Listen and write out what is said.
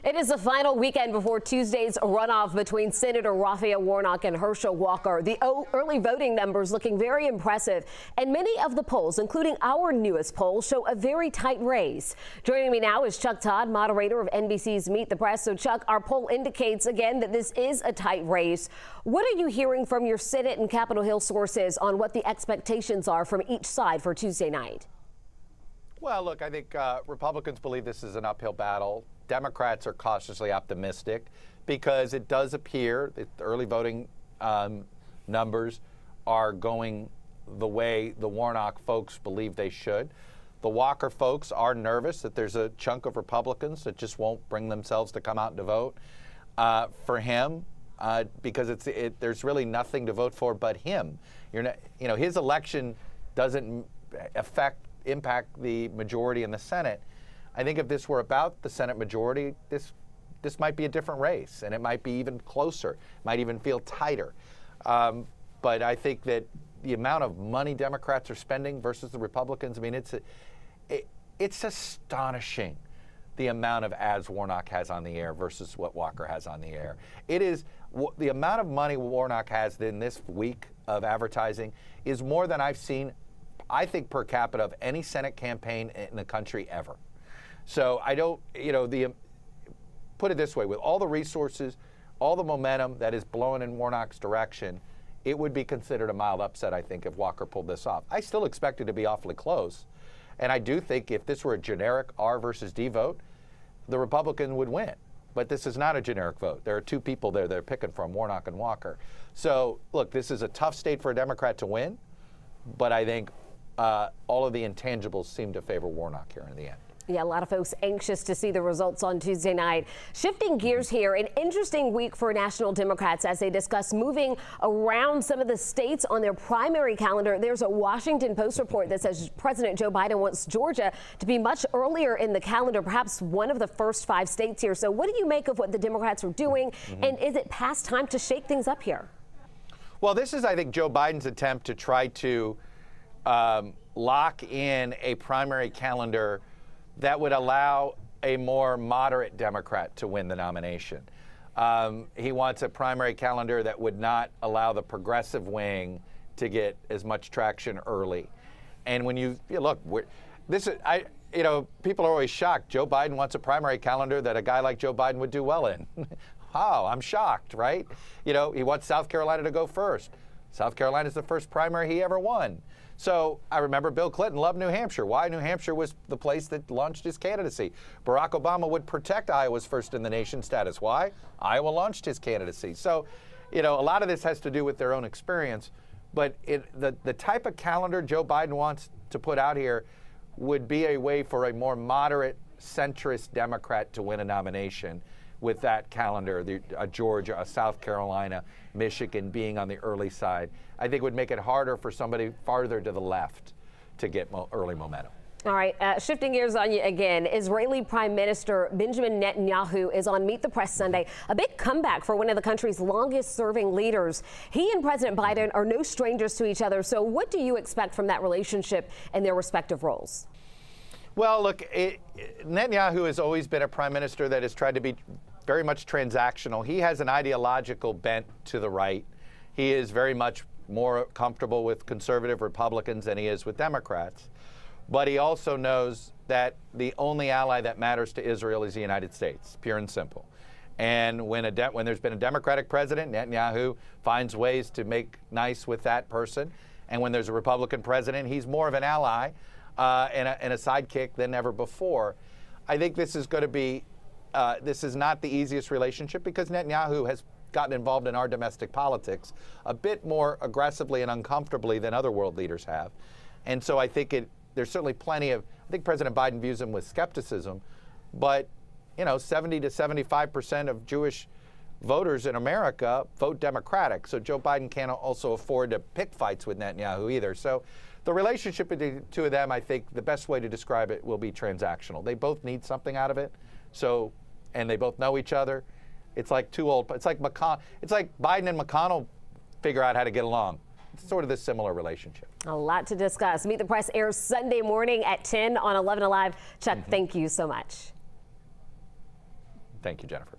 It is the final weekend before Tuesday's runoff between Senator Raphael Warnock and Herschel Walker. The early voting numbers looking very impressive, and many of the polls, including our newest poll, show a very tight race. Joining me now is Chuck Todd, moderator of NBC's Meet the Press. So, Chuck, our poll indicates again that this is a tight race. What are you hearing from your Senate and Capitol Hill sources on what the expectations are from each side for Tuesday night? Well, look, I think Republicans believe this is an uphill battle. Democrats are cautiously optimistic because it does appear that the early voting numbers are going the way the Warnock folks believe they should. The Walker folks are nervous that there's a chunk of Republicans that just won't bring themselves to come out to vote for him because there's really nothing to vote for but him. His election doesn't impact the majority in the Senate. I think if this were about the Senate majority, this might be a different race, and it might be even closer, might even feel tighter. But I think that the amount of money Democrats are spending versus the Republicans, I mean, it's astonishing the amount of ads Warnock has on the air versus what Walker has on the air. It is the amount of money Warnock has in this week of advertising is more than I've seen, I think, per capita of any Senate campaign in the country ever. So I don't, put it this way, with all the resources, all the momentum that is blowing in Warnock's direction, it would be considered a mild upset, I think, if Walker pulled this off. I still expect it to be awfully close. And I do think if this were a generic R versus D vote, the Republican would win. But this is not a generic vote. There are two people there they're picking from, Warnock and Walker. So, look, this is a tough state for a Democrat to win, but I think all of the intangibles seem to favor Warnock here in the end. Yeah, a lot of folks anxious to see the results on Tuesday night. Shifting gears here, an interesting week for national Democrats as they discuss moving around some of the states on their primary calendar. There's a Washington Post report that says President Joe Biden wants Georgia to be much earlier in the calendar, perhaps one of the first 5 states here. So what do you make of what the Democrats are doing? And is it past time to shake things up here? Well, this is, I think, Joe Biden's attempt to try to lock in a primary calendar that would allow a more moderate Democrat to win the nomination. He wants a primary calendar that would not allow the progressive wing to get as much traction early. And when you look, people are always shocked. Joe Biden wants a primary calendar that a guy like Joe Biden would do well in. Wow, I'm shocked, right? He wants South Carolina to go first. South Carolina is the first primary he ever won. So I remember Bill Clinton loved New Hampshire. Why? New Hampshire was the place that launched his candidacy. Barack Obama would protect Iowa's first in the nation status. Why? Iowa launched his candidacy. So, a lot of this has to do with their own experience. But the type of calendar Joe Biden wants to put out here would be a way for a more moderate, centrist Democrat to win a nomination with that calendar, a Georgia, a South Carolina, Michigan being on the early side. I think would make it harder for somebody farther to the left to get early momentum. All right, shifting gears on you again, Israeli Prime Minister Benjamin Netanyahu is on Meet the Press Sunday. A big comeback for one of the country's longest-serving leaders. He and President Biden are no strangers to each other. So what do you expect from that relationship and their respective roles? Well, look, Netanyahu has always been a prime minister that has tried to be very much transactional. He has an ideological bent to the right. He is very much more comfortable with conservative Republicans than he is with Democrats. But he also knows that the only ally that matters to Israel is the United States, pure and simple. And when there's been a Democratic president, Netanyahu finds ways to make nice with that person. And when there's a Republican president, he's more of an ally and a sidekick than ever before. I think this is going to be, this is not the easiest relationship because Netanyahu has gotten involved in our domestic politics a bit more aggressively and uncomfortably than other world leaders have. And so I think there's certainly plenty of, I think President Biden views him with skepticism, but 70 to 75% of Jewish voters in America vote Democratic. So Joe Biden can't also afford to pick fights with Netanyahu either. So the relationship between the two of them, I think the best way to describe it will be transactional. They both need something out of it. So, and they both know each other. It's like it's like Biden and McConnell figure out how to get along. It's sort of this similar relationship. A lot to discuss. Meet the Press airs Sunday morning at 10 on 11 Alive. Chuck, thank you so much. Thank you, Jennifer.